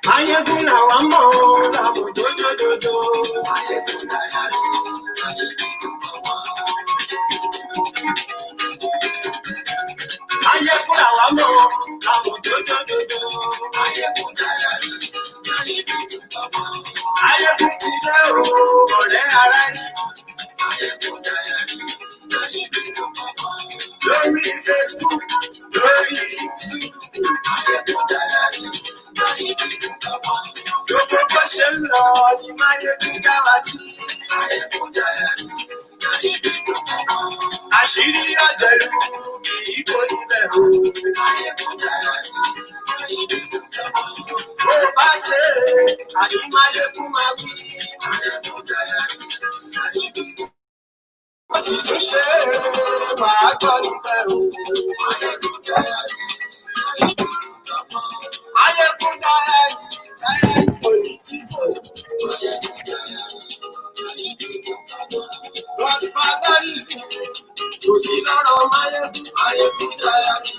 Maiyegun làwa mọ̀ làwọn jòjòjòjò. Maiyegun dayari, Maiyegun bàbá. Maiyegun làwa mọ̀ làwọn jòjòjòjò. Maiyegun dayari, Maiyegun bàbá. Maiyegun ti dé o, ọ̀rẹ́ ara yìí. Maiyegun dayari, Maiyegun bàbá. Lórí Facebook, lórí YouTube. Maiyegun dayari, Maiyegun bàbá. Gbogbo bó ṣe ń lọ ni Maiyegun dá wa sí. Maiyegun dayari, Maiyegun bàbá. Àṣírí ọ̀jẹ̀lú kì í kó níbẹ̀ o. Maiyegun dayari, Maiyegun bàbá. Bó bá ṣe àní Maiyegun máa wí. Maiyegun dayari, Maiyegun bàbá. Wọ́n sì tún ṣe wàá gbọ́ níbẹ̀ o. Maiyegun dayari, Maiyegun bàbá. Maiyegun dayari, Maiyegun politico. Maiyegun dayari, Maiyegun bàbá. Godfatherism kò sí lọ́rọ̀ Maiyegun. Maiyegun dayari,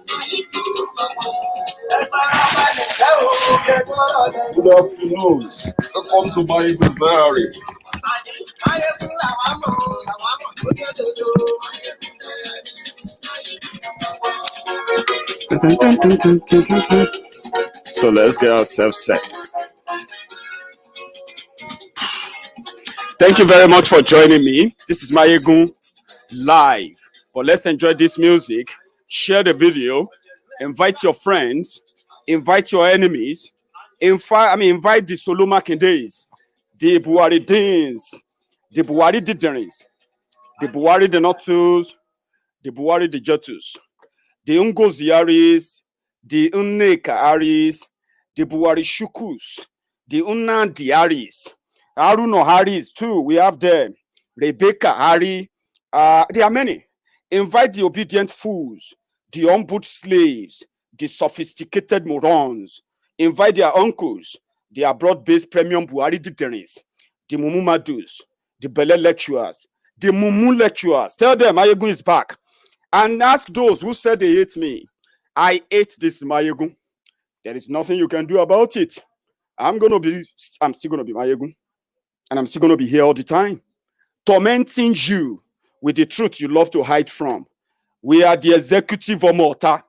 Maiyegun bàbá. Ẹ farabalẹ̀ jẹ́ o, kẹ́kọ̀ọ́ lẹ́nu. Good afternoon. Welcome to Maiyegun Diary. Maiyegun làwa mọ̀ jòjòjòjò. Maiyegun dayari, Maiyegun bàbá. So let's get ourselves set. Thank you very much for joining me. This is Maiyegun live. But let's enjoy this music. Share the video. Invite your friends. Invite your enemies. Invite the Solo Makindays, the Buhari Deans, the Buhari Diderins, the Buhari Denotus, the Buhari Dijotus, the Ungoziaris, the Unneka Aris, the Buhari Shukus, the Unnan Diaris, Aruno Harris too. We have them. Rebecca Hari. There are many. Invite the obedient fools, the humbled slaves, the sophisticated morons. Invite their uncles, the abroad-based premium Buhari Diderins, the Mumu Madus, the Bele lecturers, the Mumu lecturers. Tell them Maiyegun is back. And ask those who said they hate me. I hate this Maiyegun. There is nothing you can do about it. I'm still gonna be Maiyegun. And I'm still gonna be here all the time. Tormenting you with the truth you love to hide from. We are the executive Omota.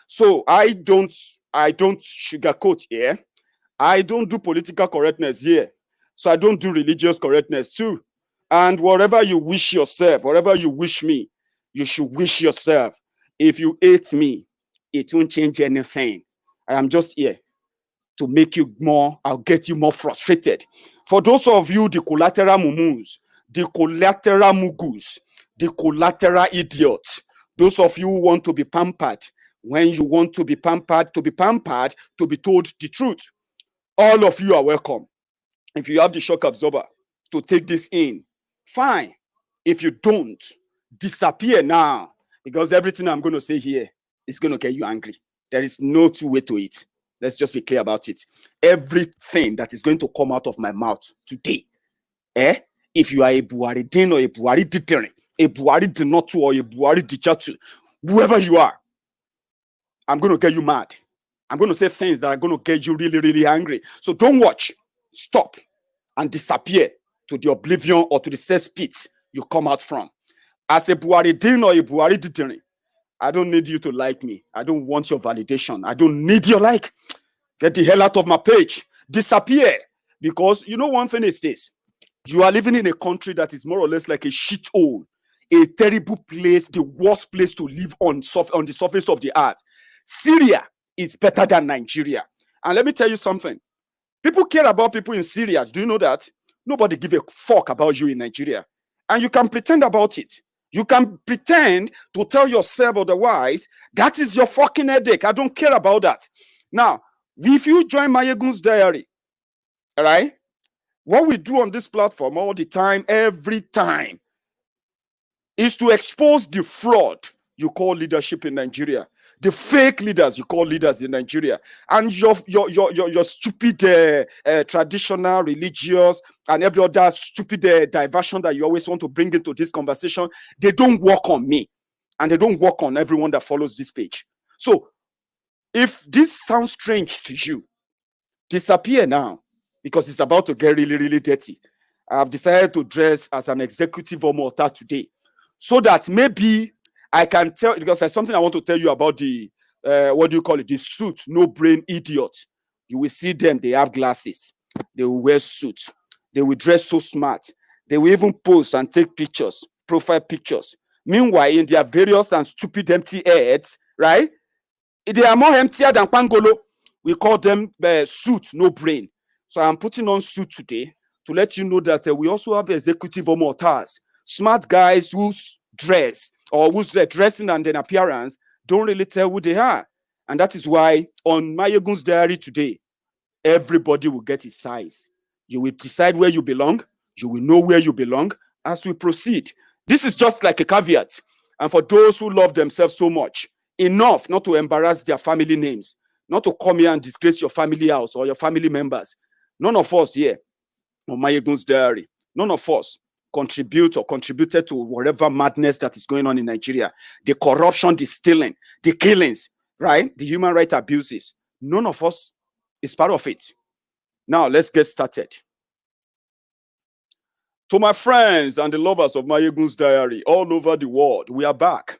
So I don't sugarcoat here. I don't do political correctness here. So I don't do religious correctness too. And whatever you wish yourself, whatever you wish me, you should wish yourself. If you hate me, it won't change anything. I am just here to make you more, I'll get you more frustrated. For those of you, the collateral mumus, the collateral mugus, the collateral idiots, those of you who want to be pampered, when you want to be pampered, to be told the truth, all of you are welcome. If you have the shock absorber to take this in, fine. If you don't, disappear now, because everything I'm going to say here is going to get you angry. There is no two way to it. Let's just be clear about it. Everything that is going to come out of my mouth today, if you are a Buhari Din or a Buhari Didere, a Buhari Dinotu or a Buhari Dijatu, whoever you are, I'm going to get you mad. I'm going to say things that are going to get you really, really angry. So don't watch. Stop and disappear to the oblivion or to the cesspit you come out from. As a Buhari Din or a Buhari Didere, I don't need you to like me. I don't want your validation. I don't need your like. Get the hell out of my page. Disappear. Because you know one thing is this. You are living in a country that is more or less like a shithole. A terrible place, the worst place to live on the surface of the earth. Syria is better than Nigeria. And let me tell you something. People care about people in Syria. Do you know that? Nobody give a fuck about you in Nigeria. And you can pretend about it. You can pretend to tell yourself otherwise. That is your fucking headache. I don't care about that. Now, if you join Maiyegun's Diary, all right, what we do on this platform all the time, every time, is to expose the fraud you call leadership in Nigeria. The fake leaders you call leaders in Nigeria, and your stupid traditional, religious, and every other stupid diversion that you always want to bring into this conversation, they don't work on me, and they don't work on everyone that follows this page. So If this sounds strange to you, disappear now, because it's about to get really, really dirty. I've decided to dress as an executive omota today, so that maybe I can tell, because there's something I want to tell you about the what do you call it? The suit, no brain idiot. You will see them, they have glasses, they will wear suits, they will dress so smart, they will even pose and take pictures, profile pictures. Meanwhile, in their various and stupid empty heads, right? They are more emptier than Pangolo. We call them suit, no brain. So I'm putting on suit today to let you know that we also have executive omotas, smart guys whose dress or whose dressing and then appearance don't really tell who they are. And that is why on Maiyegun's diary today, everybody will get his size. You will decide where you belong. You will know where you belong as we proceed. This is just like a caveat. And for those who love themselves so much, enough not to embarrass their family names, not to come here and disgrace your family house or your family members. None of us here on Maiyegun's diary, none of us contribute or contributed to whatever madness that is going on in Nigeria. The corruption, the stealing, the killings, right? The human rights abuses. None of us is part of it. Now, let's get started. To my friends and the lovers of Maiyegun's diary all over the world, we are back.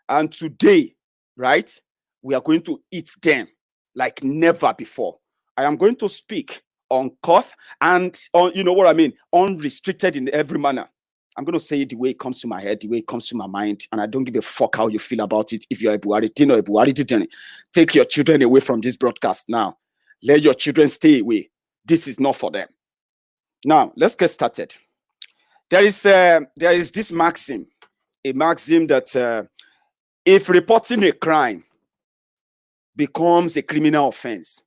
And today, right, we are going to eat them like never before. I am going to speak uncut and, you know what I mean, unrestricted in every manner. I'm going to say it the way it comes to my head, the way it comes to my mind, and I don't give a fuck how you feel about it. If you're a Buhari tin or a Buhari didn't, take your children away from this broadcast now. Let your children stay away. This is not for them. Now, let's get started. There is this maxim, a maxim that if reporting a crime becomes a criminal offense,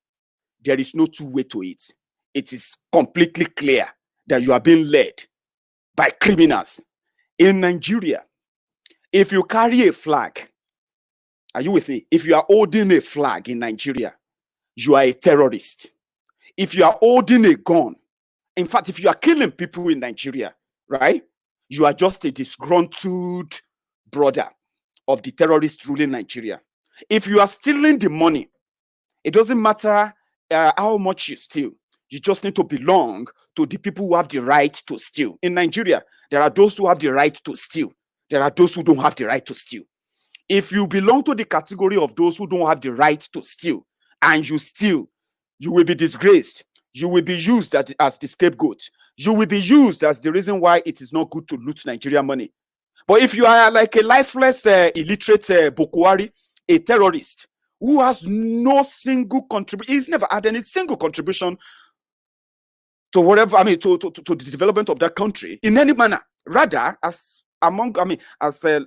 there is no two way to it. It is completely clear that you are being led by criminals. In Nigeria, if you carry a flag, are you with me? If you are holding a flag in Nigeria, you are a terrorist. If you are holding a gun, in fact, if you are killing people in Nigeria, right, you are just a disgruntled brother of the terrorist ruling Nigeria. If you are stealing the money, it doesn't matter how much you steal. You just need to belong to the people who have the right to steal. In Nigeria, there are those who have the right to steal. There are those who don't have the right to steal. If you belong to the category of those who don't have the right to steal and you steal, you will be disgraced. You will be used as the scapegoat. You will be used as the reason why it is not good to loot Nigeria money. But if you are like a lifeless, illiterate Boko Haram, a terrorist who has no single contribution, he's never had any single contribution to whatever, to the development of that country in any manner. Rather, as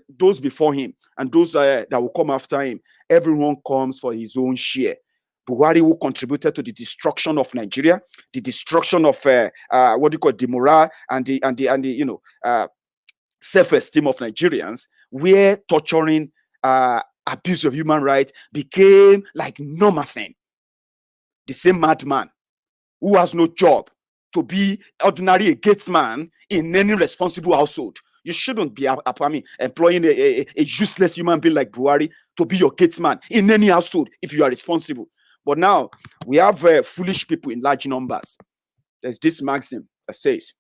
those before him and those that will come after him, everyone comes for his own share. Buhari, who contributed to the destruction of Nigeria, the destruction of the morale and the self-esteem of Nigerians, where torturing, abuse of human rights became like normal thing. The same madman who has no job to be ordinary a gatesman in any responsible household. You shouldn't be employing a useless human being like Buhari to be your gatesman in any household if you are responsible. But now we have foolish people in large numbers. There's this maxim that says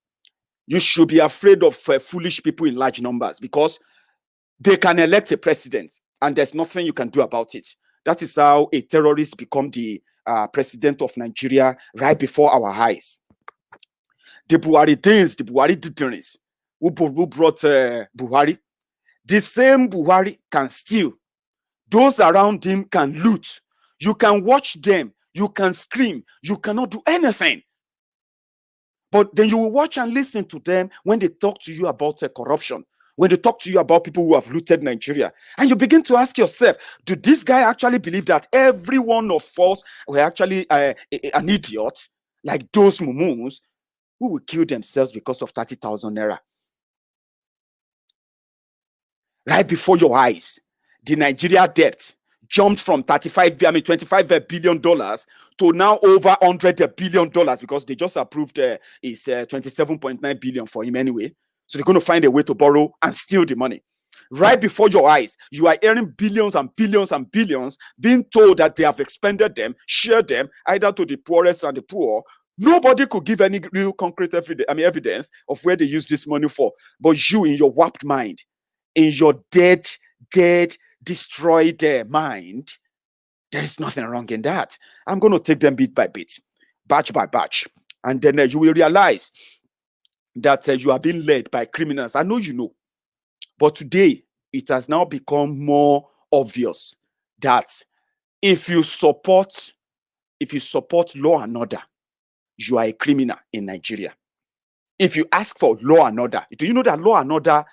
you should be afraid of foolish people in large numbers because they can elect a president and there's nothing you can do about it. That is how a terrorist become the president of Nigeria right before our eyes. The Buhari days, the Buhari deterrence, who brought Buhari, the same Buhari can steal. Those around him can loot. You can watch them. You can scream. You cannot do anything. But then you will watch and listen to them when they talk to you about corruption, when they talk to you about people who have looted Nigeria. And you begin to ask yourself, do this guy actually believe that every one of us were actually an idiot, like those Mumus, who will kill themselves because of 30,000 naira? Right before your eyes, the Nigeria debt jumped from $25 billion to now over $100 billion because they just approved is 27.9 billion for him anyway. So they're going to find a way to borrow and steal the money. Right before your eyes, you are earning billions and billions and billions, being told that they have expended them, shared them, either to the poorest and the poor. Nobody could give any real concrete evidence of where they use this money for. But you, in your warped mind, in your dead, destroyed mind, there is nothing wrong in that. I'm going to take them bit by bit, batch by batch. And then you will realize that you are being led by criminals. I know you know. But today, it has now become more obvious that if you support law and order, you are a criminal in Nigeria. If you ask for law and order, do you know that law and order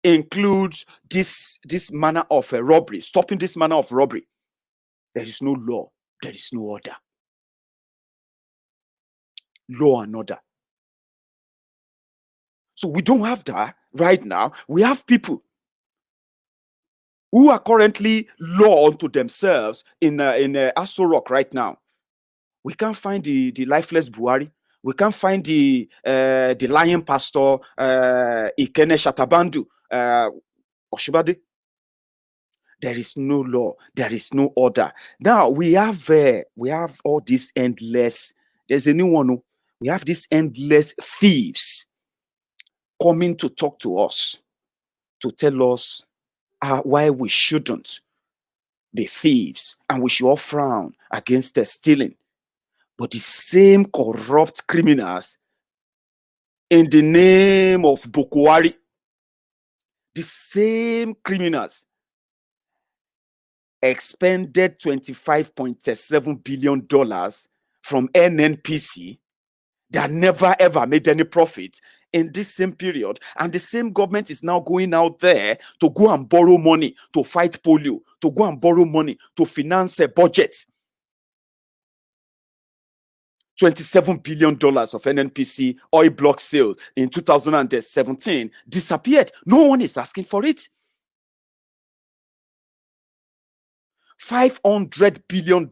includes this manner of robbery, stopping this manner of robbery? There is no law, there is no order. Law and order. So we don't have that right now. We have people who are currently law unto themselves in Aso Rock right now. We can't find the lifeless Buhari. We can't find the lying pastor Ikene Shatabandu Oshibade. There is no law. There is no order. Now we have all these endless. There's a new one. We have these endless thieves coming to talk to us, to tell us why we shouldn't be thieves and we should all frown against stealing. But the same corrupt criminals, in the name of Buhari, the same criminals expended $25.7 billion from NNPC that never ever made any profit in this same period. And the same government is now going out there to go and borrow money to fight polio, to go and borrow money to finance a budget. $27 billion of NNPC oil block sales in 2017 disappeared. No one is asking for it. $500 billion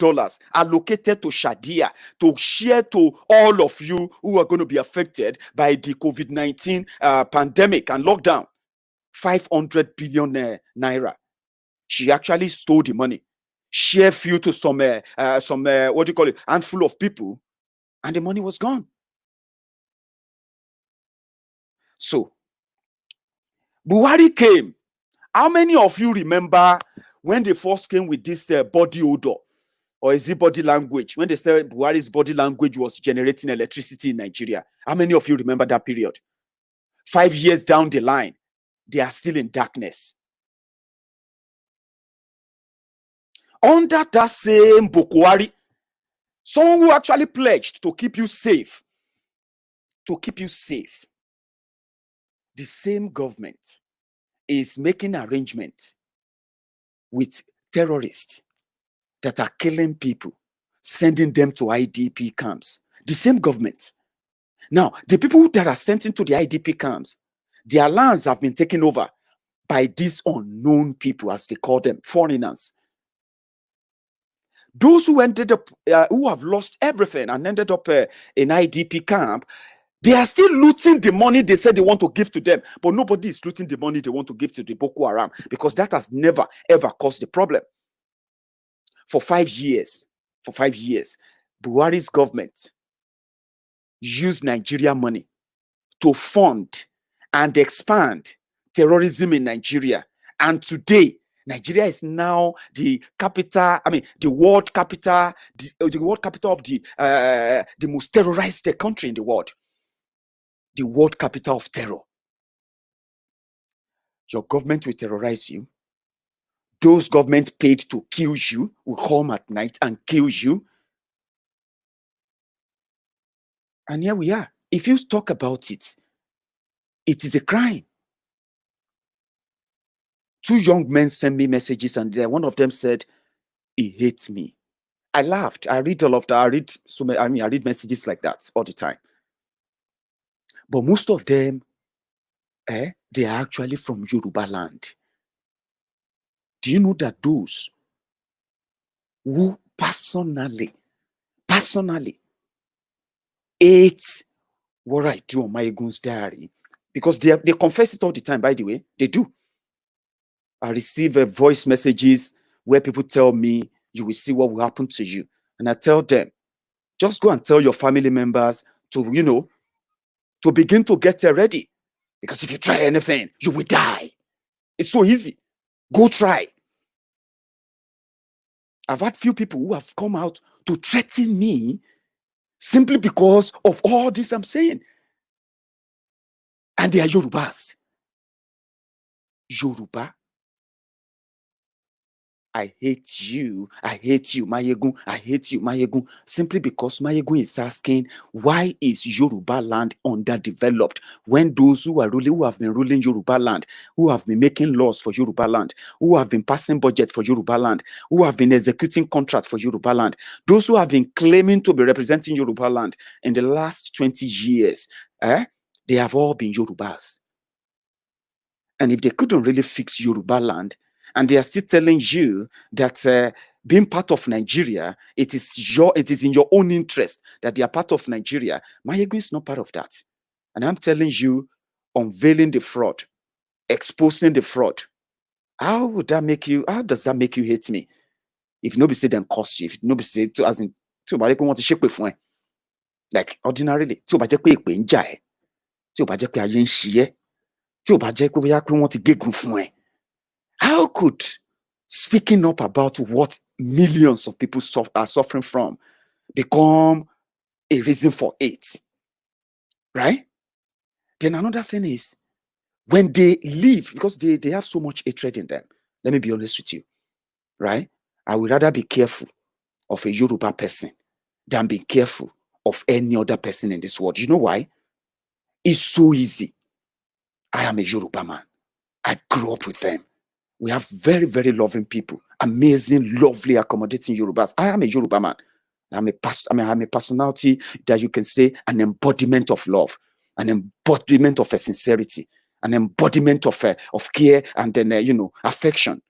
allocated to Shadia to share to all of you who are going to be affected by the COVID-19 pandemic and lockdown. 500 billion naira. She actually stole the money, share few to some what do you call it, handful of people, and the money was gone. So Buhari came. How many of you remember when they first came with this body odor, or is it body language? When they said Buhari's body language was generating electricity in Nigeria, how many of you remember that period? 5 years down the line, they are still in darkness. Under that same Buhari, someone who actually pledged to keep you safe, the same government is making arrangements with terrorists that are killing people, sending them to IDP camps. The same government. Now, the people that are sent into the IDP camps, their lands have been taken over by these unknown people, as they call them, foreigners. Those who ended up, who have lost everything and ended up in IDP camp, they are still looting the money they said they want to give to them, but nobody is looting the money they want to give to the Boko Haram, because that has never ever caused the problem. For 5 years, Buhari's government used Nigeria money to fund and expand terrorism in Nigeria. And today, Nigeria is now the capital, the world capital, the world capital of the most terrorized country in the world. The world capital of terror. Your government will terrorize you. Those governments paid to kill you will come at night and kill you. And here we are. If you talk about it, it is a crime. 2 young men sent me messages, and one of them said, he hates me. I laughed. I read all of that. I read messages like that all the time. But most of them, they are actually from Yoruba land. Do you know that those who personally hate what I do on Maiyegun's diary, because they confess it all the time, by the way, they do. I receive voice messages where people tell me, you will see what will happen to you. And I tell them, just go and tell your family members to, to begin to get ready. Because if you try anything, you will die. It's so easy. Go try. I've had few people who have come out to threaten me simply because of all this I'm saying. And they are Yorubas. Yoruba. I hate you, Maiyegun, I hate you, Maiyegun, simply because Maiyegun is asking, why is Yoruba land underdeveloped when those who have been ruling Yoruba land, who have been making laws for Yoruba land, who have been passing budget for Yoruba land, who have been executing contracts for Yoruba land, those who have been claiming to be representing Yoruba land in the last 20 years, they have all been Yorubas. And if they couldn't really fix Yoruba land, and they are still telling you that being part of Nigeria, it is in your own interest that they are part of Nigeria, Maiyegun is not part of that. And I'm telling you, unveiling the fraud, exposing the fraud, how does that make you hate me? If nobody say then curse you, if nobody say as in Maiyegun want to shake with one, like ordinarily, tí ó bá jẹ́ pé èpè ń jà ẹ́, tí ó bá jẹ́ pé ayé ń ṣe ẹ́, tí ó bá jẹ́ pé bóyá pé wọ́n ti gégùn fún ẹ. How could speaking up about what millions of people are suffering from become a reason for hate? Right? Then another thing is, when they leave, because they have so much hatred in them, let me be honest with you, right? I would rather be careful of a Yoruba person than be careful of any other person in this world. You know why? It's so easy. I am a Yoruba man. I grew up with them. We have very, very loving people, amazing, lovely, accommodating Yorubas. I am a Yoruba man. I'm a personality that you can say an embodiment of love, an embodiment of a sincerity, an embodiment of care, and then affection.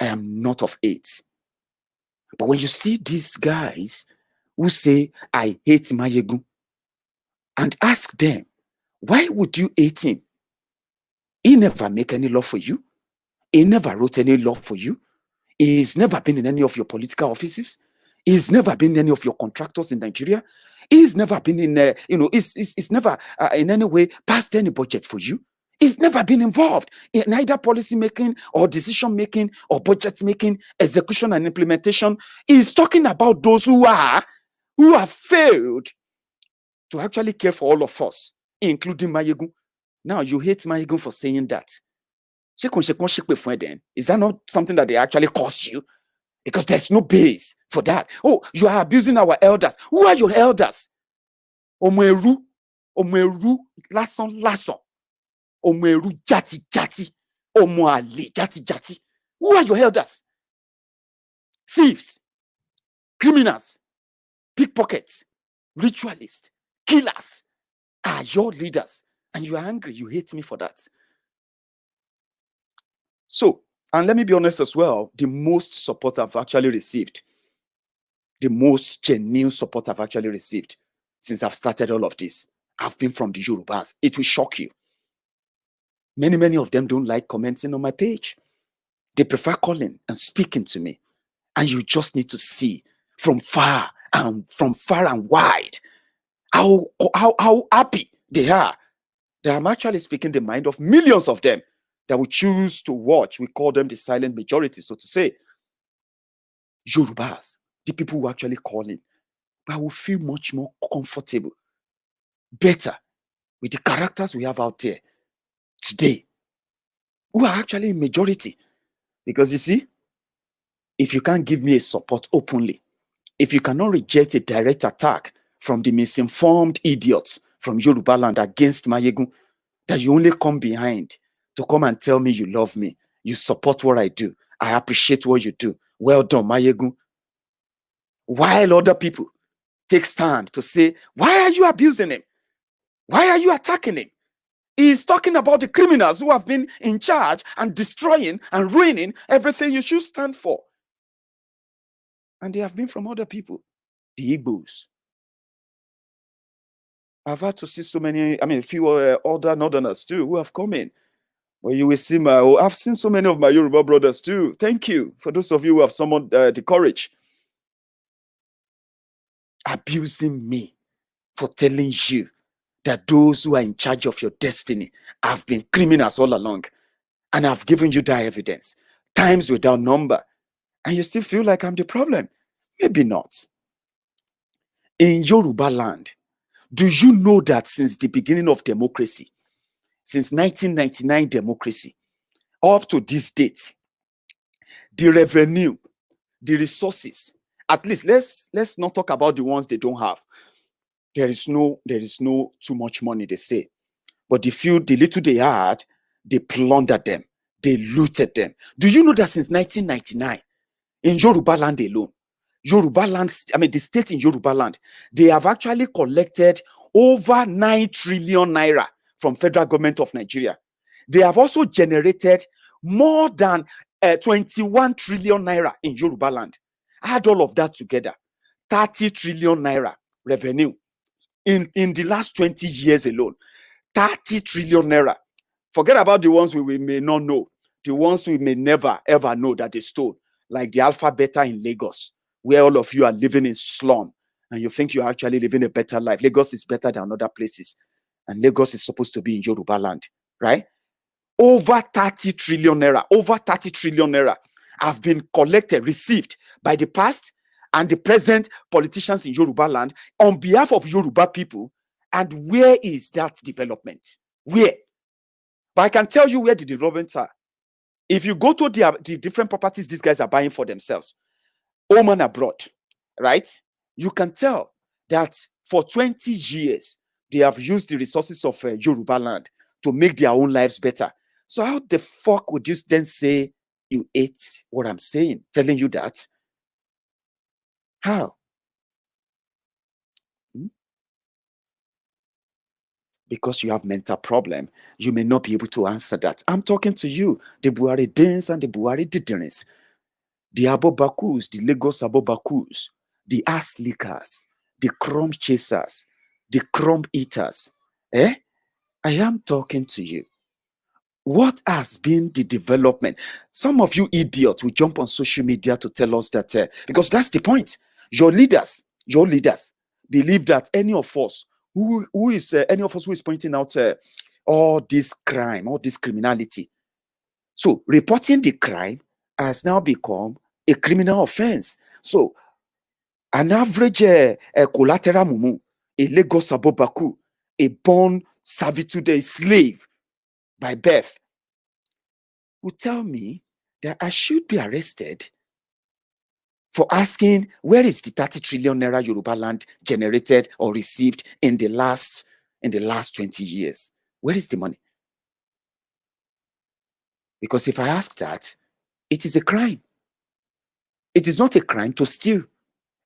I am not of hate. But when you see these guys who say, I hate Maiyegun, and ask them, why would you hate him? He never make any law for you. He never wrote any law for you. He's never been in any of your political offices. He's never been in any of your contractors in Nigeria. He's never been in, he's never in any way passed any budget for you. He's never been involved in either policy making or decision making or budget making, execution and implementation. He's talking about those who have failed to actually care for all of us, including Maiyegun. Now you hate Maiyegun for saying that. Is that not something that they actually cause you? Because there's no base for that. Oh, you are abusing our elders. Who are your elders? Omeru, lason. Omeru, jati. Omoale, jati. Who are your elders? Thieves, criminals, pickpockets, ritualists, killers are your leaders. And you are angry. You hate me for that. So, and let me be honest as well, the most support I've actually received, the most genuine support I've actually received since I've started all of this, have been from the Yorubas. It will shock you. Many of them don't like commenting on my page. They prefer calling and speaking to me. And you just need to see from far and wide how happy they are that I'm actually speaking the mind of millions of them that will choose to watch. We call them the silent majority, so to say. Yorubas, the people who actually call in, but I will feel much more comfortable, better with the characters we have out there today, who are actually a majority. Because you see, if you can't give me a support openly, if you cannot reject a direct attack from the misinformed idiots from Yoruba land against Maiyegun, that you only come behind to come and tell me you love me, you support what I do, I appreciate what you do, well done, Maiyegun. While other people take stand to say, why are you abusing him? Why are you attacking him? He's talking about the criminals who have been in charge and destroying and ruining everything you should stand for. And they have been from other people, the Igbos. I've had to see so many, a few other northerners too, who have come in. Well, you will see I've seen so many of my Yoruba brothers too. Thank you for those of you who have summoned the courage. Abusing me for telling you that those who are in charge of your destiny have been criminals all along. And I've given you that evidence, times without number. And you still feel like I'm the problem? Maybe not. In Yoruba land, do you know that since the beginning of democracy, since 1999 democracy, up to this date, the revenue, the resources, at least let's not talk about the ones they don't have. There is no too much money, they say. But the little they had, they plundered them, they looted them. Do you know that since 1999, in Yoruba land alone, the state in Yoruba land, they have actually collected over 9 trillion naira from federal government of Nigeria. They have also generated more than 21 trillion naira in Yoruba land. Add all of that together, 30 trillion naira revenue in the last 20 years alone. 30 trillion naira. Forget about the ones we may not know, the ones we may never ever know that they stole, like the Alpha Beta in Lagos, where all of you are living in slum and you think you're actually living a better life. Lagos is better than other places, and Lagos is supposed to be in Yoruba land, right? Over 30 trillion naira have been collected, received by the past and the present politicians in Yoruba land on behalf of Yoruba people. And where is that development? Where? But I can tell you where the developments are. If you go to the different properties these guys are buying for themselves, home and abroad, right? You can tell that for 20 years, they have used the resources of Yoruba land to make their own lives better. So how the fuck would you then say you ate what I'm saying, telling you that? How? Because you have mental problem, you may not be able to answer that. I'm talking to you, the Buhari Dins and the Buhari Didderins, the Abobakus, the Lagos Abobakus, the ass lickers, the crumb chasers, the crumb eaters. I am talking to you. What has been the development? Some of you idiots will jump on social media to tell us that, because that's the point. Your leaders believe that any of us who is pointing out all this crime, all this criminality. So reporting the crime has now become a criminal offense. So an average collateral mumu, a Lagos Abobaku, a born servitude, a slave by birth, would tell me that I should be arrested for asking where is the 30 trillion naira Yoruba land generated or received in the last 20 years? Where is the money? Because if I ask that, it is a crime. It is not a crime to steal.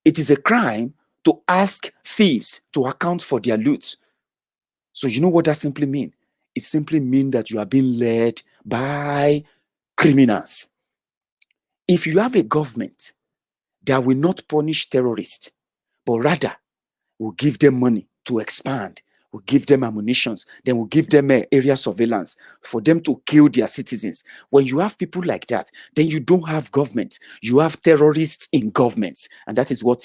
It is a crime to ask thieves to account for their loot. So you know what that simply means? It simply means that you are being led by criminals. If you have a government that will not punish terrorists, but rather will give them money to expand, will give them ammunitions, then will give them area surveillance for them to kill their citizens. When you have people like that, then you don't have government. You have terrorists in government. And that is what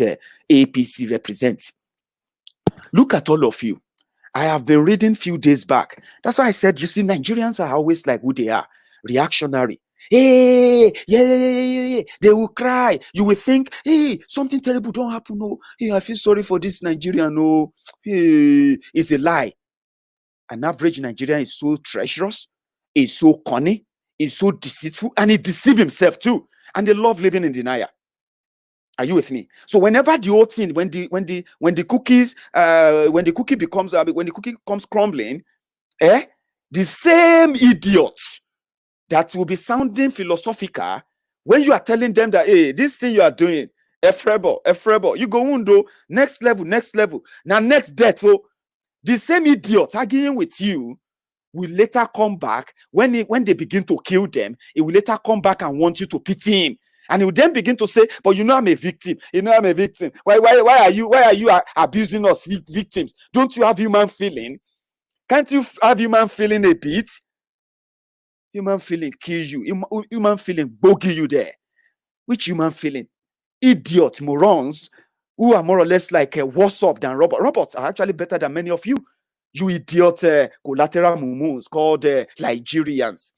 APC represents. Look at all of you. I have been reading few days back. That's why I said, you see, Nigerians are always like who they are, reactionary. Hey, yeah. They will cry. You will think, hey, something terrible don't happen. No, hey, I feel sorry for this Nigerian. No, hey, it's a lie. An average Nigerian is so treacherous, is so cunning, is so deceitful, and he deceives himself too. And they love living in denial. Are you with me? So whenever the whole thing, when the cookie comes crumbling, the same idiots that will be sounding philosophical when you are telling them that, hey, this thing you are doing, efrebo, you go undo next level. Now next death, the same idiot arguing with you will later come back when they begin to kill them. It will later come back and want you to pity him. And he will then begin to say, but you know I'm a victim. Why are you abusing us victims? Don't you have human feeling? Can't you have human feeling a bit? Human feeling kill you. Human feeling bogey you there. Which human feeling? Idiot morons who are more or less like worse off than robots. Robots are actually better than many of you. You idiot collateral mumus called Nigerians.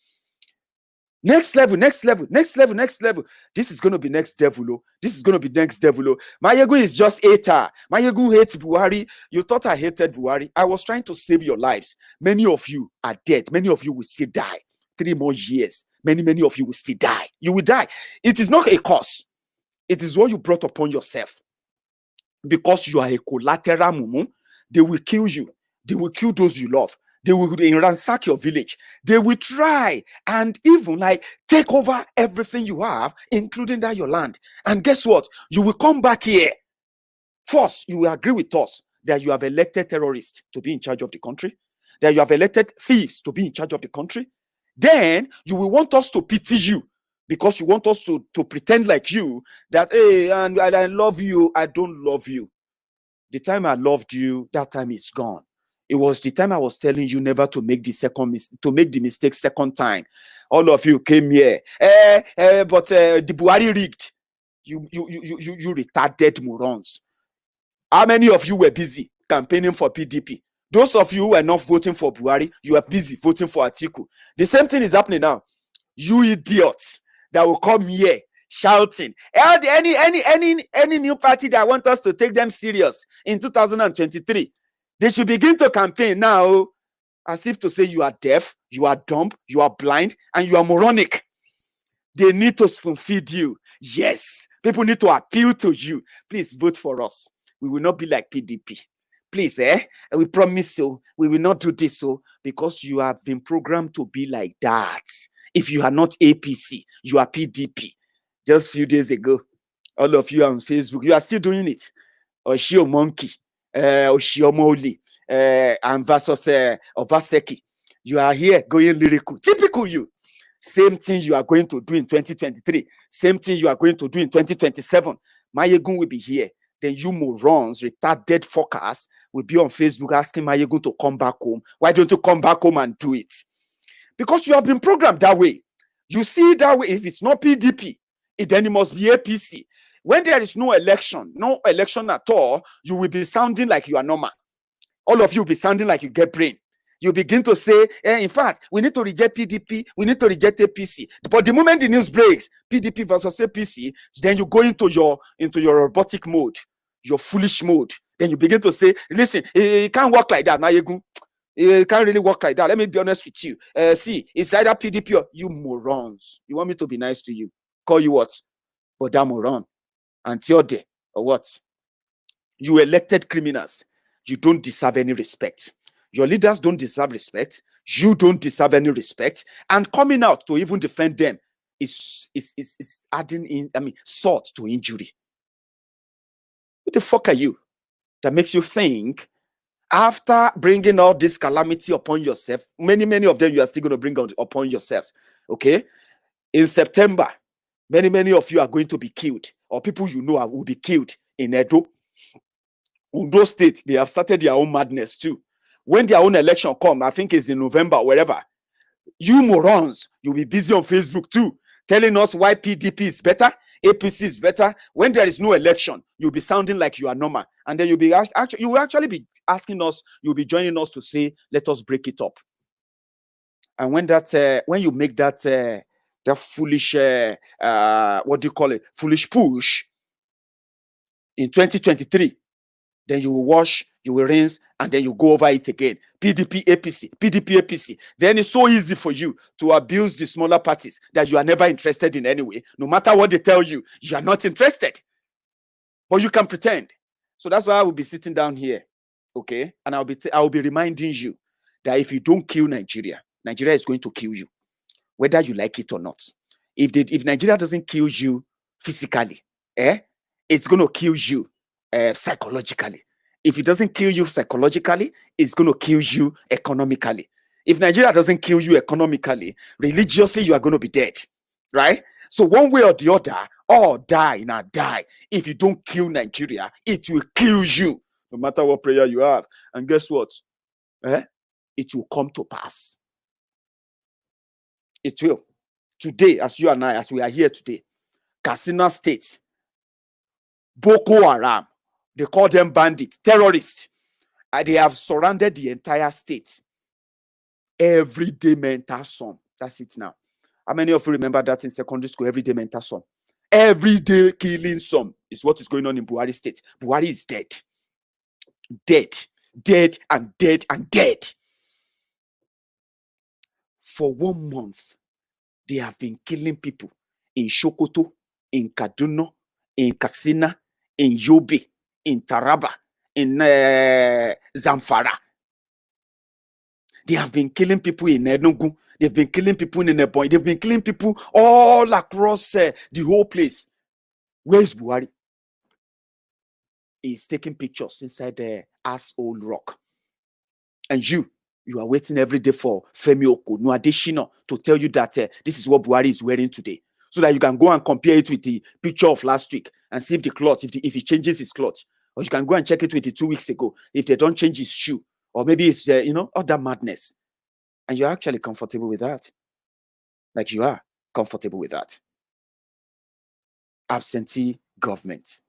Next level. This is going to be next devil. Oh. This is going to be next devil. Oh. Maiyegun is just hater. Maiyegun hates Buhari. You thought I hated Buhari. I was trying to save your lives. Many of you are dead. Many of you will still die. 3 more years. Many of you will still die. You will die. It is not a curse. It is what you brought upon yourself. Because you are a collateral mumu, they will kill you. They will kill those you love. They will ransack your village. They will try and even like take over everything you have, including that your land. And guess what? You will come back here. First, you will agree with us that you have elected terrorists to be in charge of the country, that you have elected thieves to be in charge of the country. Then you will want us to pity you because you want us to pretend like you that, hey, and I love you. I don't love you. The time I loved you, that time is gone. It was the time I was telling you never to make the mistake second time. All of you came here. But the Buhari rigged. You retarded morons. How many of you were busy campaigning for PDP? Those of you who were not voting for Buhari, you are busy voting for Atiku. The same thing is happening now. You idiots that will come here shouting. Any new party that want us to take them serious in 2023, they should begin to campaign now as if to say you are deaf, you are dumb, you are blind, and you are moronic. They need to spoon feed you. Yes, people need to appeal to you. Please vote for us. We will not be like PDP. Please, we promise you, we will not do this so because you have been programmed to be like that. If you are not APC, you are PDP. Just a few days ago, all of you on Facebook, you are still doing it. Oshio Monkey, Oshio Moli, and versus Obaseki. You are here going lyrical. Typical you. Same thing you are going to do in 2023. Same thing you are going to do in 2027. Maiyegun will be here. Then you morons, retarded fuckers, will be on Facebook asking Maiyegun to come back home. Why don't you come back home and do it? Because you have been programmed that way. You see it that way. If it's not PDP, then it must be APC. When there is no election at all, you will be sounding like you are normal. All of you will be sounding like you get brain. You begin to say, in fact, we need to reject PDP, we need to reject APC. But the moment the news breaks, PDP versus APC, then you go into your robotic mode, your foolish mode. Then you begin to say, listen, it can't work like that, Maiyegun. It can't really work like that. Let me be honest with you. See, it's either PDP or you morons. You want me to be nice to you? Call you what? But that moron. Until there, or what? You elected criminals. You don't deserve any respect. Your leaders don't deserve respect. You don't deserve any respect. And coming out to even defend them is adding in, salt to injury. What the fuck are you? That makes you think after bringing all this calamity upon yourself, many of them you are still going to bring upon yourselves. Okay? In September, many of you are going to be killed, or people you know will be killed in Edo. Undo State, they have started their own madness too. When their own election come, I think it's in November, wherever, you morons, you'll be busy on Facebook too, telling us why PDP is better, APC is better. When there is no election, you'll be sounding like you are normal. And then you will actually be asking us, you'll be joining us to say, let us break it up. And when you make that foolish, what do you call it? Foolish push in 2023, then you will wash, you will rinse, and then you go over it again. PDP, APC. Then it's so easy for you to abuse the smaller parties that you are never interested in anyway. No matter what they tell you, you are not interested. But you can pretend. So that's why I will be sitting down here, okay? And I will be reminding you that if you don't kill Nigeria, Nigeria is going to kill you, whether you like it or not. If Nigeria doesn't kill you physically, it's going to kill you psychologically. If it doesn't kill you psychologically, it's going to kill you economically. If Nigeria doesn't kill you economically, religiously, you are going to be dead, right? So one way or the other, all die now die. If you don't kill Nigeria, it will kill you, no matter what prayer you have. And guess what? It will come to pass. It will. Today, as you and I, as we are here today, Katsina State, Boko Haram, they call them bandits, terrorists. They have surrounded the entire state. Everyday mental sum. That's it now. How many of you remember that in secondary school? Everyday mental sum. Everyday killing sum is what is going on in Buhari state. Buhari is dead. Dead. Dead and dead and dead. For 1 month, they have been killing people in Sokoto, in Kaduna, in Katsina, in Yobe, in Taraba, in Zamfara. They have been killing people in Enugu. They've been killing people in Ebonyi. They've been killing people all across the whole place. Where is Buhari? He's taking pictures inside the Aso Rock. And you are waiting every day for Femi Adesina to tell you that this is what Buhari is wearing today. So that you can go and compare it with the picture of last week and see if the cloth, if he changes his cloth. Or you can go and check it with the 2 weeks ago, if they don't change his shoe. Or maybe it's, other madness. And you're actually comfortable with that. Like you are comfortable with that. Absentee government.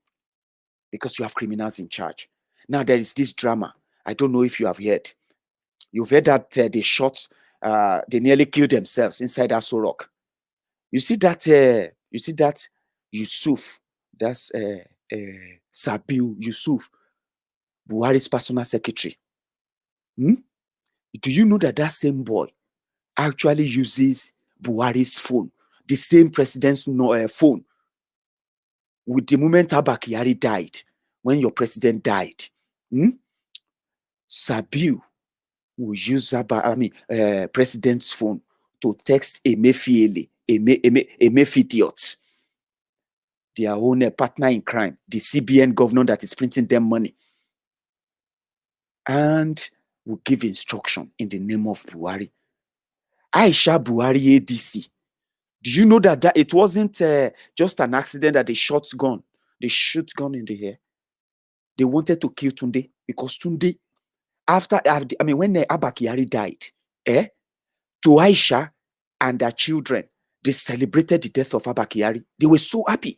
Because you have criminals in charge. Now there is this drama. I don't know if you have heard. You've heard that they nearly killed themselves inside Aso Rock. You see that Yusuf, that's Sabiu Yusuf, Buhari's personal secretary. Do you know that same boy actually uses Buhari's phone, the same president's phone, with the moment Abba Kyari died, when your president died? Sabiu will use president's phone to text Emefiele, Emefidiot, their own partner in crime, the CBN governor that is printing them money, and will give instruction in the name of Buhari. Aisha Buhari ADC. Do you know that it wasn't just an accident that they shoot gun in the air? They wanted to kill Tunde because Tunde, when Abba Kyari died, to Aisha and her children, they celebrated the death of Abba Kyari. They were so happy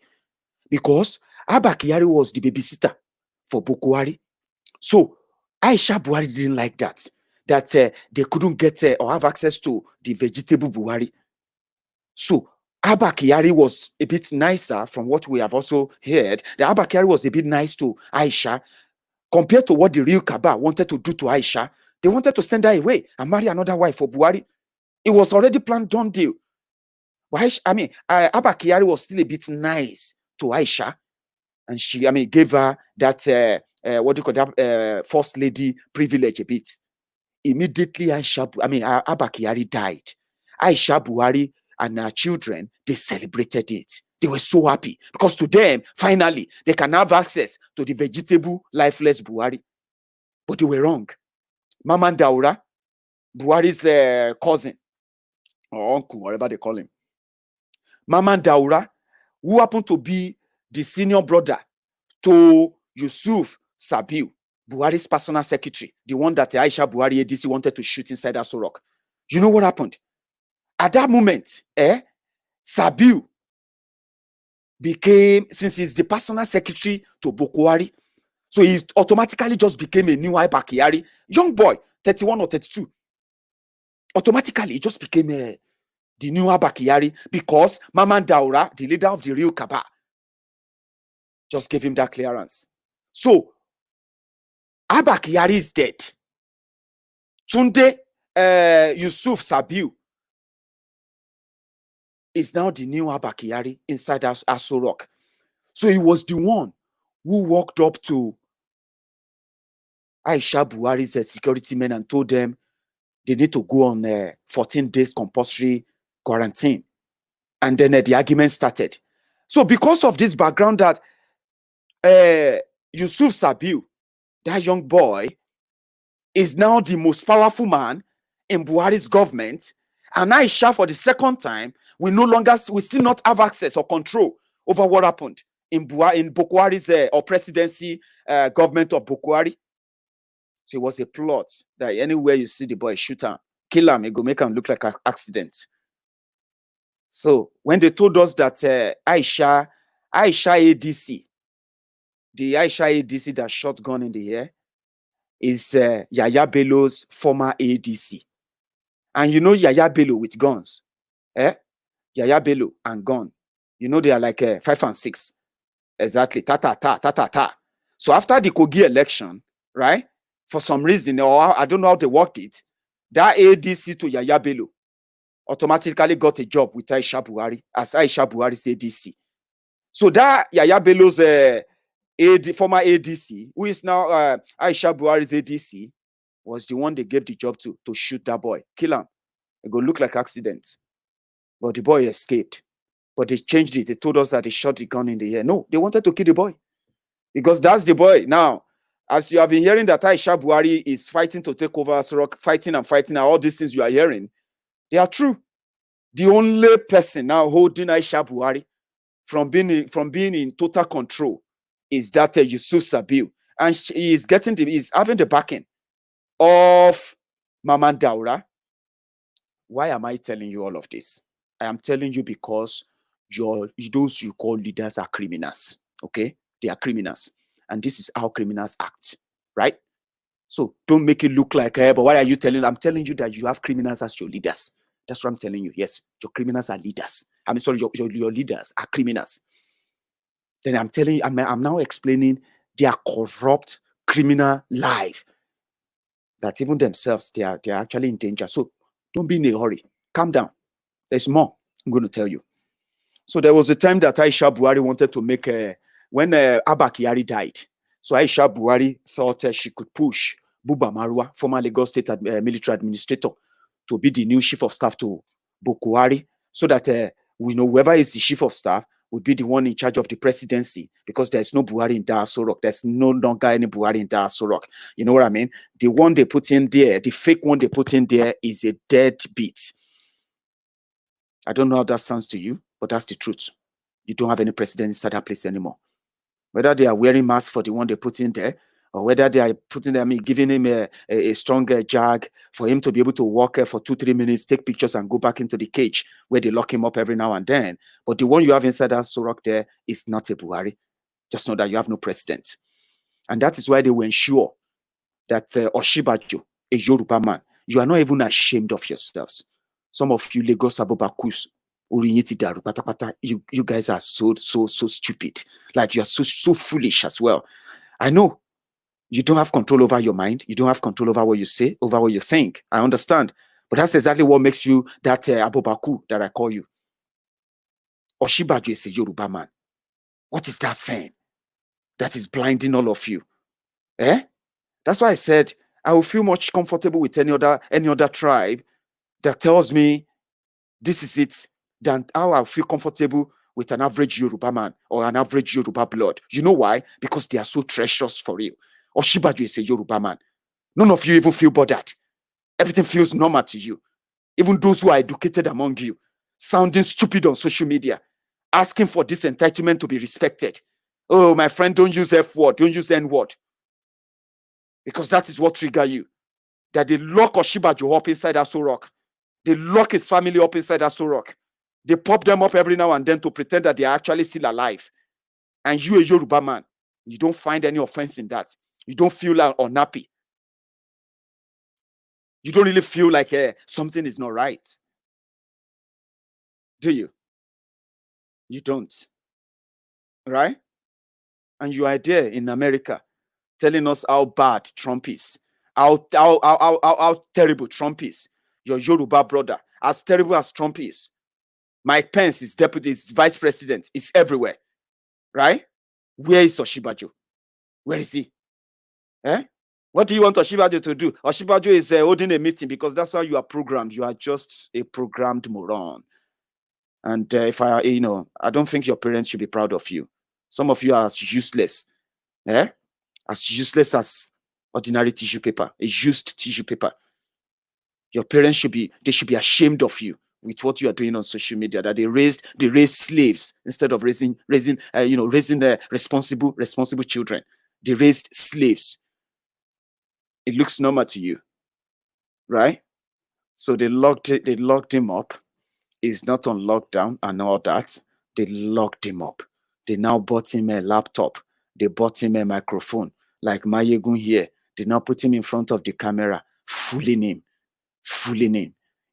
because Abba Kyari was the babysitter for Boko Haram. So Aisha Buhari didn't like that they couldn't get or have access to the vegetable Buhari. So Abba Kyari was a bit nicer, from what we have also heard. The Abba Kyari was a bit nice to Aisha compared to what the real Kaba wanted to do to Aisha. They wanted to send her away and marry another wife for Buhari. It was already planned, done deal. But Abba Kyari was still a bit nice to Aisha, and she, gave her that first lady privilege a bit. Immediately, Abba Kyari died. Aisha Buhari and her children, they celebrated it. They were so happy because to them, finally, they can have access to the vegetable, lifeless Buhari. But they were wrong. Mama Daura, Buhari's cousin or uncle, whatever they call him, Mama Daura, who happened to be the senior brother to Yusuf Sabiu, Buhari's personal secretary, the one that Aisha Buhari ADC wanted to shoot inside Aso Rock. You know what happened? At that moment, Sabiu became, since he's the personal secretary to Boko Haram, so he automatically just became a new Abba Kyari, young boy, 31 or 32. Automatically, he just became the new Abba Kyari because Mama Daura, the leader of the real Kaba, just gave him that clearance. So, Abba Kyari is dead. Tunde Yusuf Sabiu is now the new Abba Kyari inside Aso Rock. So he was the one who walked up to Aisha Buhari's security men and told them they need to go on 14 days compulsory quarantine. And then the argument started. So because of this background that Yusuf Sabiu, that young boy, is now the most powerful man in Buhari's government, and Aisha, for the second time, we still not have access or control over what happened in Boko Haram's or presidency government of Boko Haram. So it was a plot that anywhere you see the boy, shoot him, kill him, it go make him look like an accident. So when they told us that Aisha ADC, the Aisha ADC that shot gun in the air is Yaya Bello's former ADC. And you know Yaya Bello with guns. Yaya Bello and gun. You know they are like 5 and 6. Exactly. Ta ta ta ta ta ta. So after the Kogi election, right? For some reason, or I don't know how they worked it, that ADC to Yaya Bello automatically got a job with Aisha Buhari as Aisha Buhari's ADC. So that Yaya Bello's former ADC, who is now Aisha Buhari's ADC, was the one they gave the job to shoot that boy, kill him. It go look like accident. But the boy escaped. But they changed it. They told us that they shot the gun in the air. No, they wanted to kill the boy. Because that's the boy. Now, as you have been hearing that Aisha Buhari is fighting to take over Aso Rock, fighting and all these things you are hearing, they are true. The only person now holding Aisha Buhari from being in total control is that Yusuf Sabil. And he is having the backing of Mama Daura. Why am I telling you all of this? I am telling you because those you call leaders are criminals. Okay? They are criminals. And this is how criminals act. Right? So don't make it look like, but why are you telling? I'm telling you that you have criminals as your leaders. That's what I'm telling you. Yes, your criminals are leaders. I mean, sorry, your leaders are criminals. Then I'm telling you, I'm now explaining their corrupt criminal life. That even themselves, they are actually in danger. So don't be in a hurry. Calm down. There's more I'm going to tell you. So there was a time that Aisha Buhari wanted to make when Abba Kyari died. So Aisha Buhari thought she could push Buba Marwa, former Lagos State military administrator, to be the new chief of staff to Buhari, so that we know whoever is the chief of staff would be the one in charge of the presidency, because there's no Buhari in Aso Rock. There's no longer any Buhari in Aso Rock. You know what I mean? The one they put in there, the fake one they put in there, is a dead beat. I don't know how that sounds to you, but that's the truth. You don't have any president inside that place anymore. Whether they are wearing masks for the one they put in there, or whether they are putting them, giving him a stronger jag for him to be able to walk for 2-3 minutes, take pictures, and go back into the cage where they lock him up every now and then. But the one you have inside that Aso Rock there is not a Buhari. Just know that you have no president. And that is why they will ensure that Oshibajo, a Yoruba man, you are not even ashamed of yourselves. Some of you Lagos Abobakus, you guys are so stupid. Like you are so foolish as well. I know you don't have control over your mind. You don't have control over what you say, over what you think. I understand. But that's exactly what makes you that Abobaku that I call you. Oshibajo is a Yoruba man. What is that thing that is blinding all of you? That's why I said I will feel much comfortable with any other tribe that tells me this is it, than how I'll feel comfortable with an average Yoruba man or an average Yoruba blood. You know why? Because they are so treacherous for you. Oshibajo is a Yoruba man. None of you even feel bothered. Everything feels normal to you. Even those who are educated among you, sounding stupid on social media, asking for this entitlement to be respected. Oh, my friend, don't use F word, don't use N word. Because that is what triggers you. That they lock Oshibajo up inside Aso Rock. They lock his family up inside Aso Rock. They pop them up every now and then to pretend that they are actually still alive. And you, a Yoruba man, you don't find any offense in that. You don't feel unhappy. You don't really feel like something is not right. Do you? You don't. Right? And you are there in America telling us how bad Trump is. How terrible Trump is. Your Yoruba brother, as terrible as Trump is. Mike Pence is deputy, is vice president, is everywhere. Right? Where is Oshibajo? Where is he? What do you want Oshibajo to do? Oshibajo is holding a meeting because that's how you are programmed. You are just a programmed moron. And if I don't think your parents should be proud of you. Some of you are as useless. As useless as ordinary tissue paper, a used tissue paper. Your parents should be ashamed of you with what you are doing on social media, that they raised slaves instead of raising responsible children. They raised slaves. It looks normal to you, right? So they locked him up. is not on lockdown and all that. They locked him up. They now bought him a laptop. They bought him a microphone, like Maiyegun here. They now put him in front of the camera, fooling him.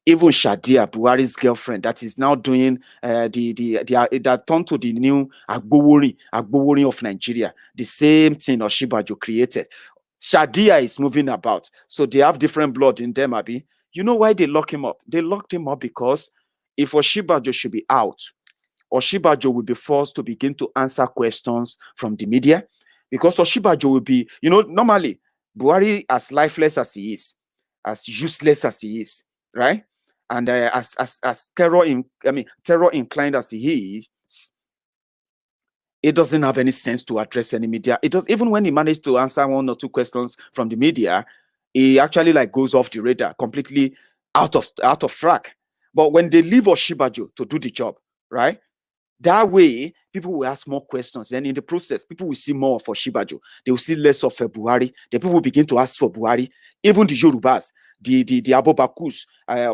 Even Shadia, Buhari's girlfriend, that is now doing that turned to the new Agbowori of Nigeria. The same thing Oshibajo created. Shadia is moving about. So they have different blood in them, Abi. You know why they lock him up? They locked him up because if Oshibajo should be out, Oshibajo will be forced to begin to answer questions from the media, because Oshibajo will be, normally Buhari, as lifeless as he is, as useless as he is, right? And as terror inclined as he is, it doesn't have any sense to address any media. It does, even when he managed to answer 1 or 2 questions from the media, he actually goes off the radar, completely out of track. But when they leave Oshibajo to do the job, right? That way, people will ask more questions. Then in the process, people will see more for Oshibajo. They will see less of Buhari. Then people will begin to ask for Buhari. Even the Yorubas, the Abobakus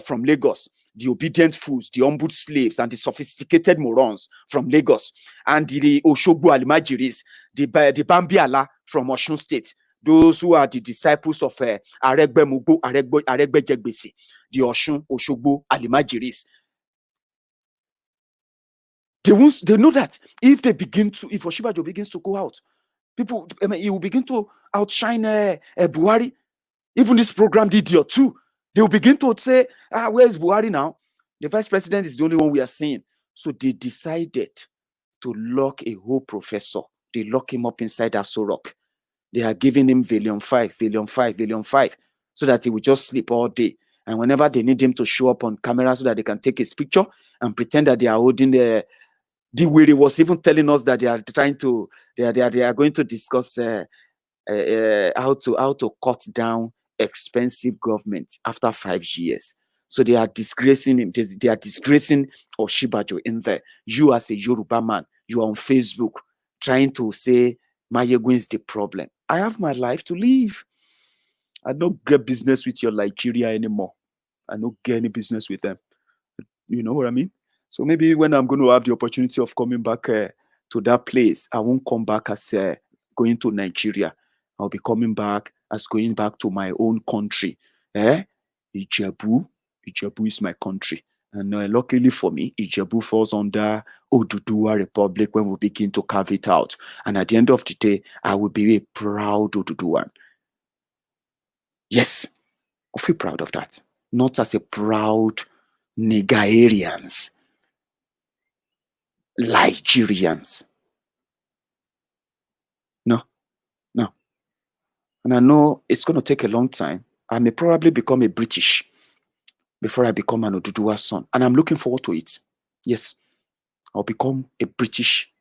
from Lagos, the obedient fools, the humble slaves, and the sophisticated morons from Lagos, and the Oshogbo Alimajiris, the Bambiala from Osun State, those who are the disciples of Aregbe Mugbo, Aregbe Jegbesi, the Oshogbo Alimajiris. They know that if Oshibajo begins to go out, people, he will begin to outshine Buhari. Even this programmed idiot too. They will begin to say, where is Buhari now? The vice president is the only one we are seeing. So they decided to lock a whole professor. They lock him up inside Aso Rock. They are giving him Valium 5, so that he will just sleep all day. And whenever they need him to show up on camera so that they can take his picture and pretend that they are holding the way he was even telling us that they are going to discuss how to cut down expensive government after 5 years. So they are disgracing him. They are disgracing Oshibajo in there. You as a Yoruba man, you are on Facebook trying to say Maiyegun is the problem. I have my life to live. I don't get business with your Nigeria anymore. I don't get any business with them. You know what I mean? So maybe when I'm going to have the opportunity of coming back to that place, I won't come back as going to Nigeria. I'll be coming back as going back to my own country. Ijebu is my country. And luckily for me, Ijebu falls under Oduduwa Republic when we begin to carve it out. And at the end of the day, I will be a proud Oduduwan. Yes, I feel proud of that. Not as a proud Nigerians. Nigerians. No. And I know it's going to take a long time. I may probably become a British before I become an Oduduwa son. And I'm looking forward to it. Yes, I'll become a British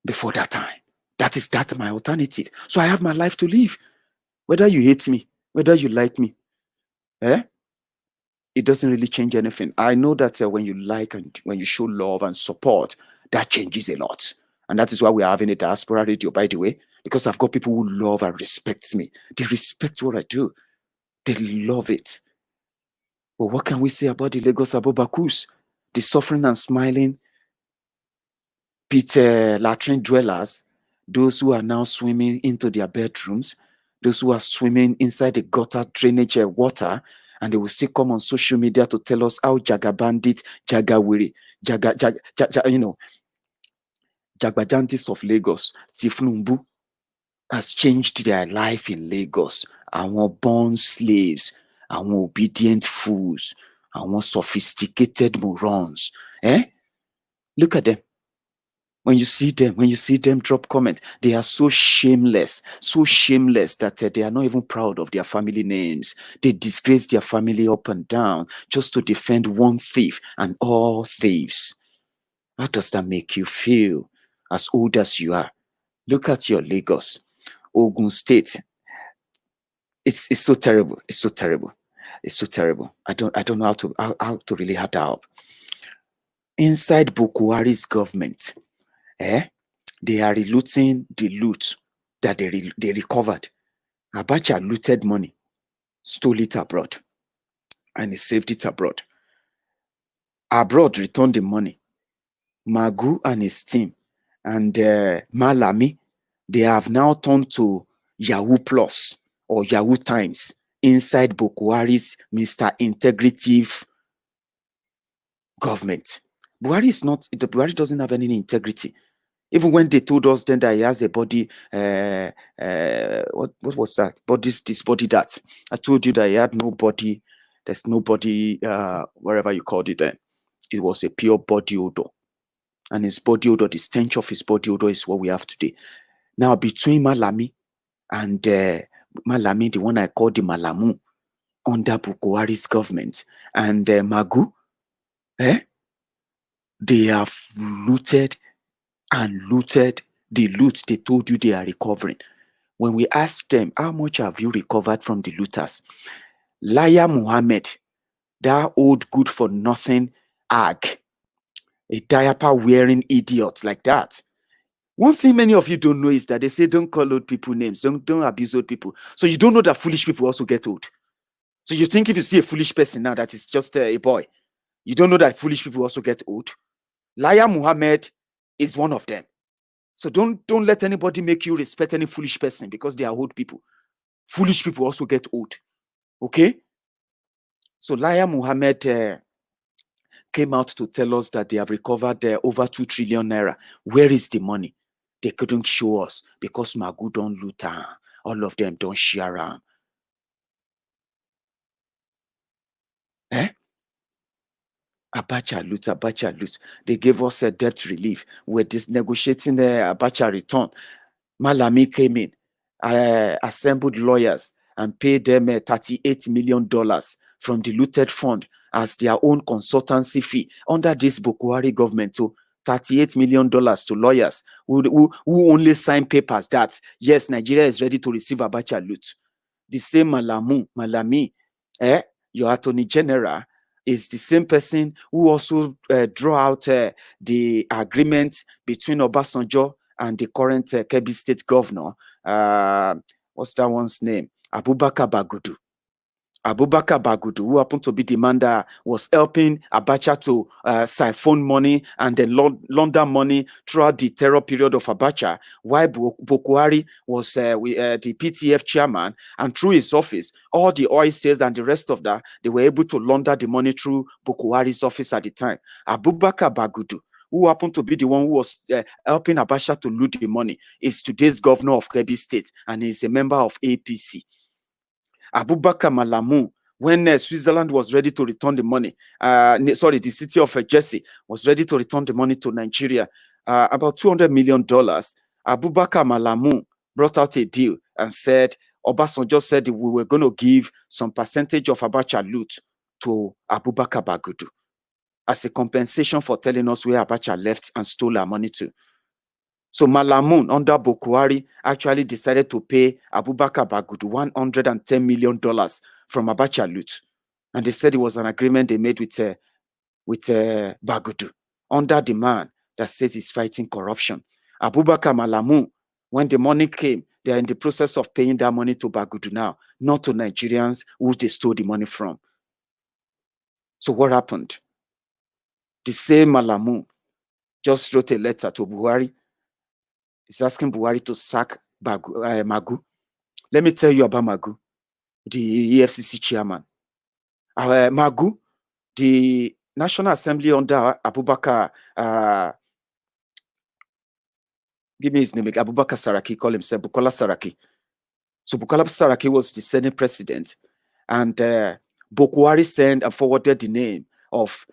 before that time. That's my alternative. So I have my life to live. Whether you hate me, whether you like me, it doesn't really change anything. I know that when you like and when you show love and support, that changes a lot. And that is why we are having a diaspora radio, by the way, because I've got people who love and respect me. They respect what I do. They love it. But what can we say about the Lagos Abobakus? The suffering and smiling pit latrine dwellers, those who are now swimming into their bedrooms, those who are swimming inside the gutter drainage water, and they will still come on social media to tell us how Jaga Bandit, Jagawiri, Jagbajantis of Lagos, Tifnumbu, has changed their life in Lagos. Our born slaves, our obedient fools, our sophisticated morons. Look at them. When you see them drop comment, they are so shameless that they are not even proud of their family names. They disgrace their family up and down just to defend one thief and all thieves. How does that make you feel? As old as you are, look at your Lagos, Ogun State. It's so terrible. It's so terrible. I don't know how to really add that up. Inside Buhari's government, they are relooting the loot that they recovered. Abacha looted money, stole it abroad, and he saved it abroad. abroad returned the money. Magu and his team and Malami, they have now turned to Yahoo Plus or Yahoo Times inside Buhari's Mr. Integrative government. Buhari doesn't have any integrity. Even when they told us then that he has a body, what was that? This body that. I told you that he had no body. There's nobody, wherever you called it then. It was a pure body odor. And his body odor, the stench of his body odor is what we have today. Now, between Malami and Malami, the one I called the Malamu, under Buhari's government, and Magu, they have looted and looted the loot they told you they are recovering. When we asked them, how much have you recovered from the looters? Laya Muhammad, that old good for nothing ag, a diaper wearing idiot like that. One thing many of you don't know is that they say don't call old people names, don't abuse old people. So you don't know that foolish people also get old. So you think if you see a foolish person now that is just a boy, you don't know that foolish people also get old. Laya Muhammad is one of them. So don't let anybody make you respect any foolish person because they are old people. Foolish people also get old. Okay? So Laya Muhammad came out to tell us that they have recovered over 2 trillion naira. Where is the money? They couldn't show us because Magu don't loot. All of them don't share. Abacha loot. They gave us a debt relief. We're negotiating the Abacha return. Malami came in, assembled lawyers and paid them $38 million from the looted fund as their own consultancy fee under this Buhari government. So $38 million to lawyers who only sign papers that, yes, Nigeria is ready to receive Abacha loot. The same Malami, your Attorney General, is the same person who also draw out the agreement between Obasanjo and the current Kebbi State Governor. What's that one's name? Abubakar Bagudu, who happened to be the man that was helping Abacha to siphon money and then launder money throughout the terror period of Abacha, while Buhari was the PTF chairman, and through his office, all the oil sales and the rest of that, they were able to launder the money through Buhari's office at the time. Abubakar Bagudu, who happened to be the one who was helping Abacha to loot the money, is today's governor of Kebbi State and is a member of APC. Abubakar Malamu, when Switzerland was ready to return the money, the city of Jesse was ready to return the money to Nigeria, about $200 million, Abubakar Malamu brought out a deal and said, Obasanjo said we were going to give some percentage of Abacha loot to Abubakar Bagudu as a compensation for telling us where Abacha left and stole our money to. So Malamun under Buhari actually decided to pay Abubakar Bagudu $110 million from Abacha loot. And they said it was an agreement they made with Bagudu under the man that says he's fighting corruption. Abubakar Malamun, when the money came, they are in the process of paying that money to Bagudu now, not to Nigerians who they stole the money from. So what happened? The same Malamun just wrote a letter to Buhari. He's asking Buhari to sack Magu. Let me tell you about Magu, the EFCC chairman. Magu, the National Assembly under Abubakar, give me his name, Abubakar Saraki, call himself Bukola Saraki. So Bukola Saraki was the Senate president, and Buhari sent and forwarded the name of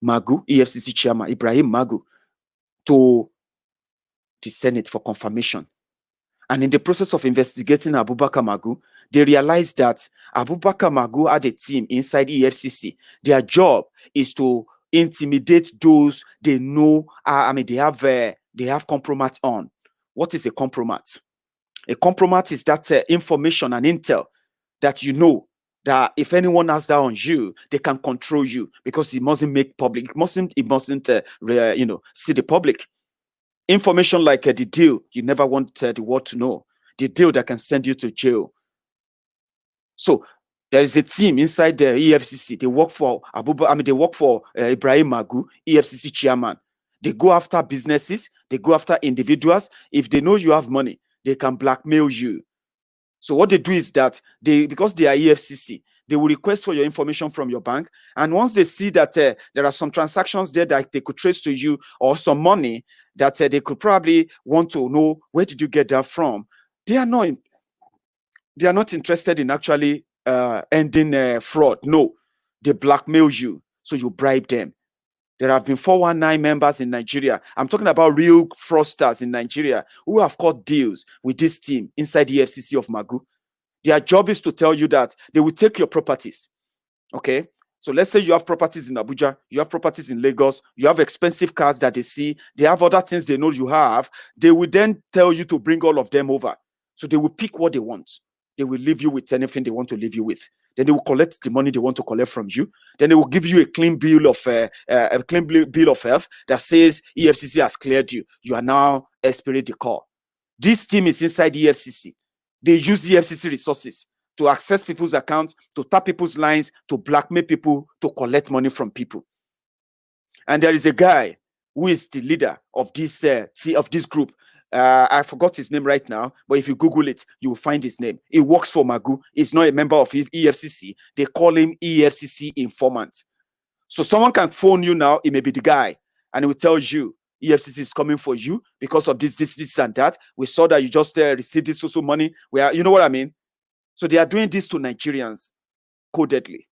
Magu, EFCC chairman, Ibrahim Magu, to the Senate for confirmation. And in the process of investigating Abubakar Magu, they realized that Abubakar Magu had a team inside EFCC. Their job is to intimidate those they know. They have compromise on. What is a compromise? A compromise is that information and intel that you know that if anyone has that on you, they can control you because it mustn't make public. It mustn't see the public. Information like the deal you never want the world to know. The deal that can send you to jail. So There is a team inside the EFCC. They work for they work for Ibrahim Magu, EFCC chairman. They go after businesses. They go after individuals. If they know you have money, they can blackmail you. So what they do is that because they are EFCC, they will request for your information from your bank. And once they see that there are some transactions there that they could trace to you, or some money that they could probably want to know, where did you get that from? They are not interested in actually ending fraud. No, they blackmail you, so you bribe them. There have been 419 members in Nigeria. I'm talking about real fraudsters in Nigeria who have cut deals with this team inside the FCC of Magu. Their job is to tell you that they will take your properties. Okay? So let's say you have properties in Abuja, you have properties in Lagos, you have expensive cars that they see, they have other things they know you have. They will then tell you to bring all of them over. So they will pick what they want. They will leave you with anything they want to leave you with. Then they will collect the money they want to collect from you. Then they will give you a clean bill of health that says EFCC has cleared you. You are now expedite the call. This team is inside EFCC. They use EFCC resources to access people's accounts, to tap people's lines, to blackmail people, to collect money from people. And there is a guy who is the leader of this group. I forgot his name right now, but if you Google it, you will find his name. He works for Magu. He's not a member of EFCC. They call him EFCC informant. So someone can phone you now. It may be the guy, and he will tell you, EFCC is coming for you because of this, and that. We saw that you just received this social money. You know what I mean? So they are doing this to Nigerians codedly,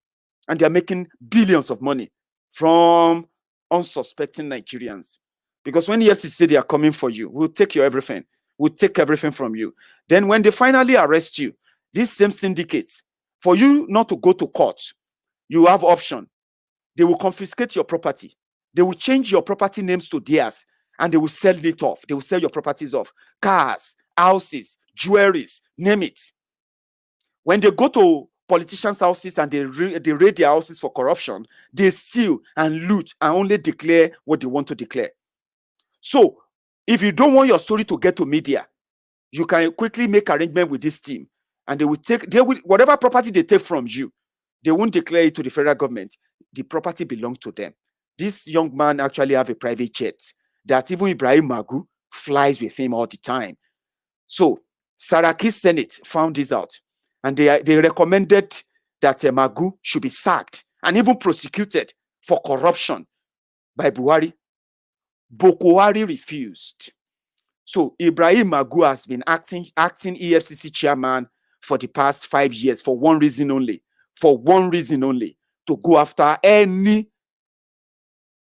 and they are making billions of money from unsuspecting Nigerians. Because when EFCC say they are coming for you, we'll take your everything. We'll take everything from you. Then when they finally arrest you, these same syndicates, for you not to go to court, you have option. They will confiscate your property. They will change your property names to theirs, and they will sell it off. They will sell your properties off. Cars, houses, jewelries, name it. When they go to politicians' houses and they raid their houses for corruption, they steal and loot and only declare what they want to declare. So, if you don't want your story to get to media, you can quickly make arrangement with this team, and whatever property they take from you, they won't declare it to the federal government. The property belongs to them. This young man actually have a private jet that even Ibrahim Magu flies with him all the time. So, Saraki Senate found this out, and they recommended that Magu should be sacked and even prosecuted for corruption by Buhari. Buhari refused. So Ibrahim Magu has been acting EFCC chairman for the past 5 years for one reason only. For one reason only, to go after any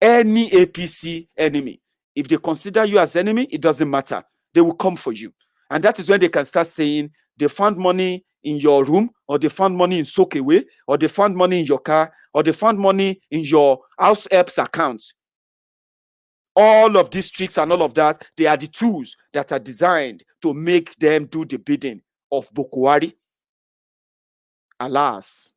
APC enemy. If they consider you as enemy, it doesn't matter. They will come for you. And that is when they can start saying they found money in your room, or they found money in Sokewe, or they found money in your car, or they found money in your house helps account. All of these tricks and all of that, they are the tools that are designed to make them do the bidding of Buhari. Alas,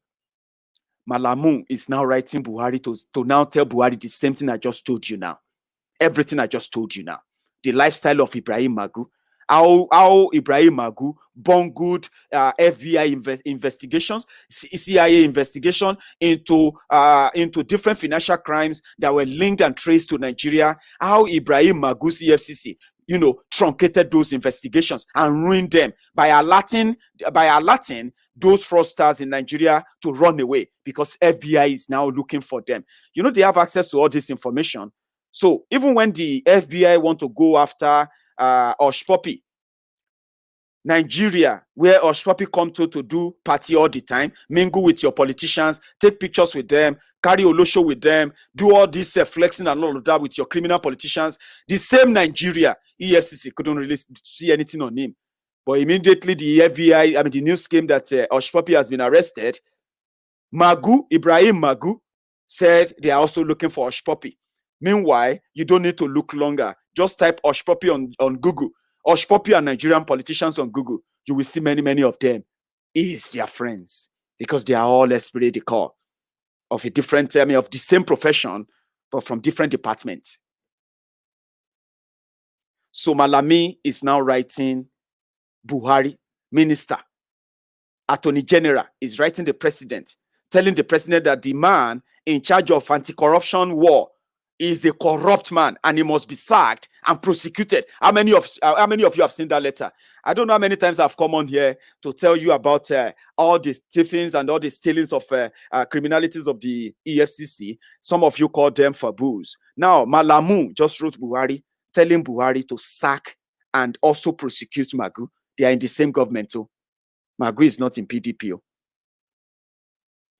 Malamu is now writing Buhari to now tell Buhari the same thing I just told you now. Everything I just told you now. The lifestyle of Ibrahim Magu. How Ibrahim Magu bungled FBI investigations, CIA investigation into different financial crimes that were linked and traced to Nigeria. How Ibrahim Magu's EFCC, truncated those investigations and ruined them by alerting those fraudsters in Nigeria to run away because FBI is now looking for them. They have access to all this information. So even when the FBI want to go after Oshpopi, Nigeria, where Oshpopi come to do party all the time, mingle with your politicians, take pictures with them, carry Olosho with them, do all this flexing and all of that with your criminal politicians. The same Nigeria, EFCC couldn't really see anything on him. But immediately the FBI, the news came that Oshpopi has been arrested. Ibrahim Magu said they are also looking for Oshpopi. Meanwhile, you don't need to look longer. Just type Oshpopi on Google. Oshpopi and Nigerian politicians on Google. You will see many, many of them is their friends because they are all esprit de corps of a different, of the same profession, but from different departments. So Malami is now writing Buhari, minister, Attorney General is writing the president, telling the president that the man in charge of anti-corruption war is a corrupt man and he must be sacked and prosecuted. How many of you have seen that letter? I don't know how many times I've come on here to tell you about all the thievings and all the stealings of criminalities of the EFCC. Some of you call them faboos. Now, Malamu just wrote Buhari, telling Buhari to sack and also prosecute Magu. They are in the same government too. Magu is not in PDP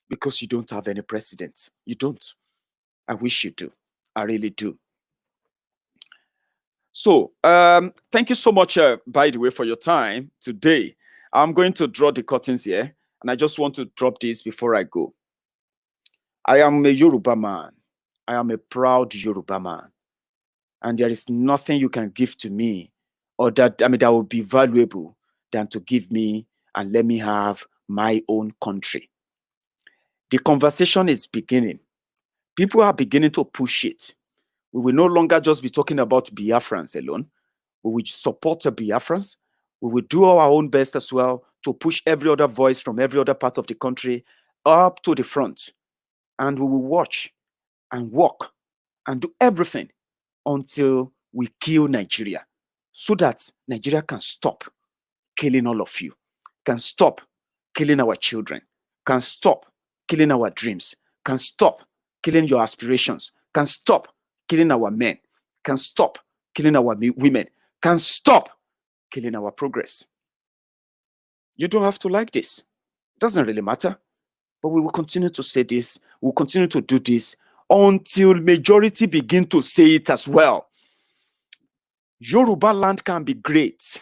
because you don't have any president. You don't. I wish you do. I really do. So, thank you so much, by the way, for your time today. I'm going to draw the curtains here, and I just want to drop this before I go. I am a Yoruba man. I am a proud Yoruba man. And there is nothing you can give to me or that would be valuable than to give me and let me have my own country. The conversation is beginning. People are beginning to push it. We will no longer just be talking about Biafrans alone. We will support the Biafrans. We will do our own best as well to push every other voice from every other part of the country up to the front. And we will watch and walk and do everything until we kill Nigeria, so that Nigeria can stop killing all of you, can stop killing our children, can stop killing our dreams, can stop killing your aspirations, can stop killing our men, can stop killing our women, can stop killing our progress. You don't have to like this. It doesn't really matter. But we will continue to say this. We'll continue to do this until majority begin to say it as well. Yoruba land can be great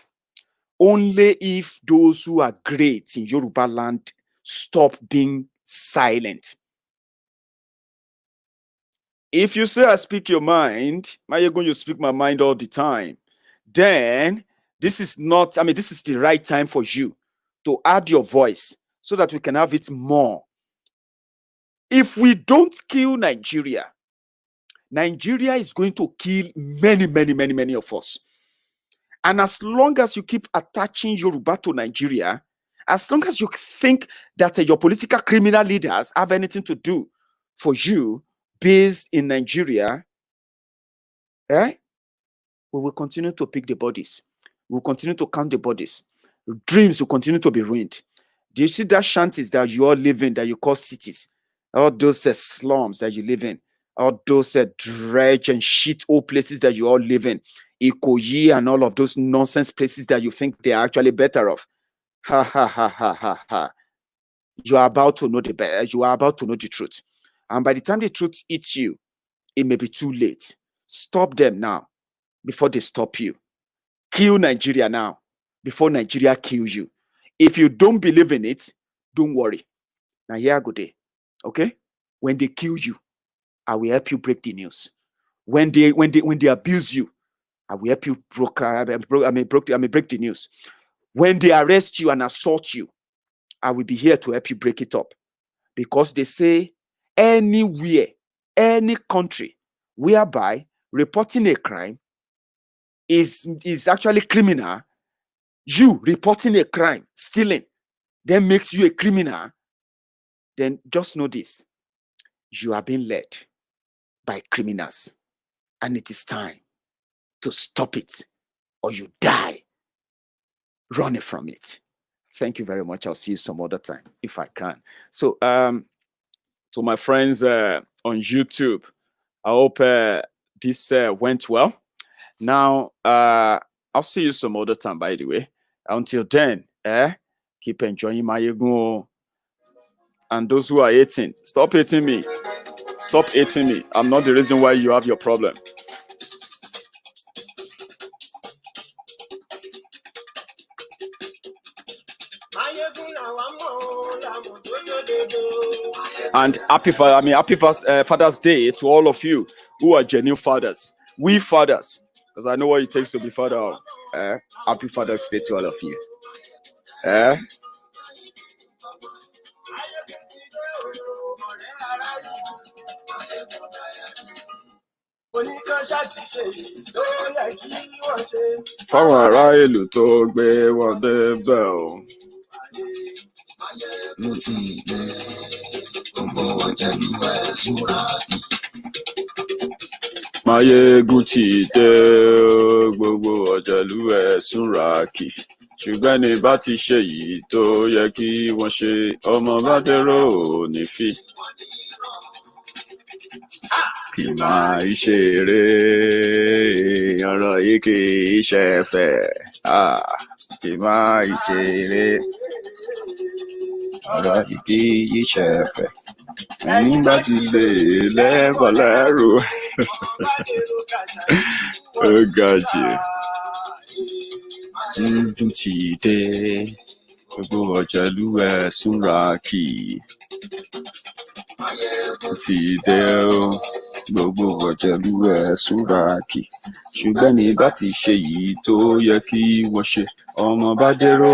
only if those who are great in Yoruba land stop being silent. If you say I speak your mind, Maiyegun, you speak my mind all the time, then this is not, this is the right time for you to add your voice so that we can have it more. If we don't kill Nigeria, Nigeria is going to kill many of us. And as long as you keep attaching Yoruba to Nigeria, as long as you think that your political criminal leaders have anything to do for you based in Nigeria, we will continue to pick the bodies. We will continue to count the bodies. Dreams will continue to be ruined. Do you see that shanties that you all live in that you call cities? All those slums that you live in, all those dredge and shit old places that you all live in, Ikoyi and all of those nonsense places that you think they are actually better off. Ha ha ha ha ha ha. You are about to know the truth. And by the time the truth eats you, it may be too late. Stop them now before they stop you. Kill Nigeria now before Nigeria kills you. If you don't believe in it, don't worry. Now here I go there. Okay? When they kill you, I will help you break the news. When they abuse you, I will help you break the news. When they arrest you and assault you, I will be here to help you break it up. Because they say anywhere, any country whereby reporting a crime is actually criminal, you reporting a crime, stealing, then makes you a criminal, then just know this. You are being led by criminals. And it is time to stop it or you die running from it. Thank you very much. I'll see you some other time if I can. So, to my friends on YouTube, I hope this went well. Now, I'll see you some other time, by the way. Until then, keep enjoying Maiyegun. And those who are hating, stop hating me. Stop hating me. I'm not the reason why you have your problem. And happy Father's Day to all of you who are genuine fathers. We fathers, because I know what it takes to be father of. Happy Father's Day to all of you. Fáwọn ará ìlú tó gbé wọn débẹ̀ o. Maiyegun ti dé gbogbo ọ̀jẹ̀lú ẹ̀ súnra kì ṣùgbọ́n ní bá ti ṣe yìí tó yẹ kí wọ́n ṣe ọmọ bá dérò ní fi kì máa ṣeré ọ̀rọ̀ yìí kì í ṣe fẹ́ kì máa ṣeré ọ̀rọ̀ yìí kì í ṣe fẹ́ nígbà tí lè lẹ́bọ̀ lẹ́rù ó ga jù ti dé gbogbo ọ̀jẹ̀lú ẹ̀ súnra kì ti dé gbogbo ọ̀jẹ̀lú ẹ̀ súnra kì ṣùgbọ́n ní bá ti ṣe yìí tó yẹ kí wọ́n ṣe ọmọ bá dérò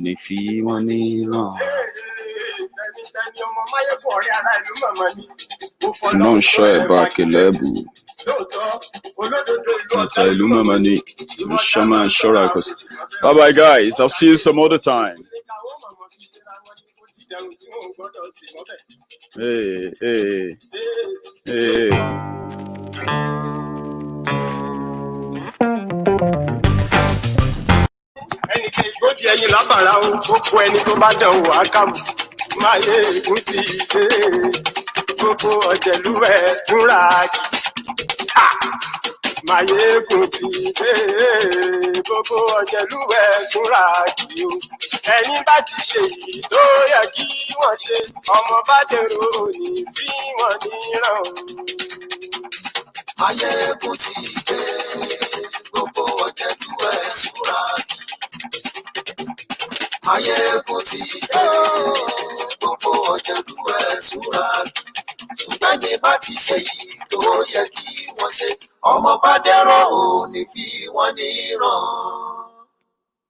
ní fi wọ́n níran. Non ṣọ́ ẹ̀bá kẹlẹ́bù ọ̀tá ìlú màmá ni ṣọ́ máa ṣọ́ra kò sí. Bye bye guys, I'll see you some other time. Hey. Ẹnì kejì ó di ẹyin lábàrá o, ó kó ẹni tó bá dán o àkàmù. Maiyegun ti dé, gbogbo ọ̀jẹ̀lú ẹ̀ túnra kì. Maiyegun ti dé, gbogbo ọ̀jẹ̀lú ẹ̀ túnra kì o. Ẹ̀yin bá ti ṣe yìí tó yẹ kí wọ́n ṣe, ọmọ bá dèrò ní bí wọ́n níran o. Maiyegun ti dé, gbogbo ọ̀jẹ̀lú ẹ̀ túnra kì. Maiyegun ti dé, gbogbo ọ̀jẹ̀lú ẹ̀ súnra kì. Ṣùgbọ́n ní bá ti ṣe yìí tó yẹ kí wọ́n ṣe, ọmọ bá dẹ́rọ̀ ò ní fi wọ́n níran.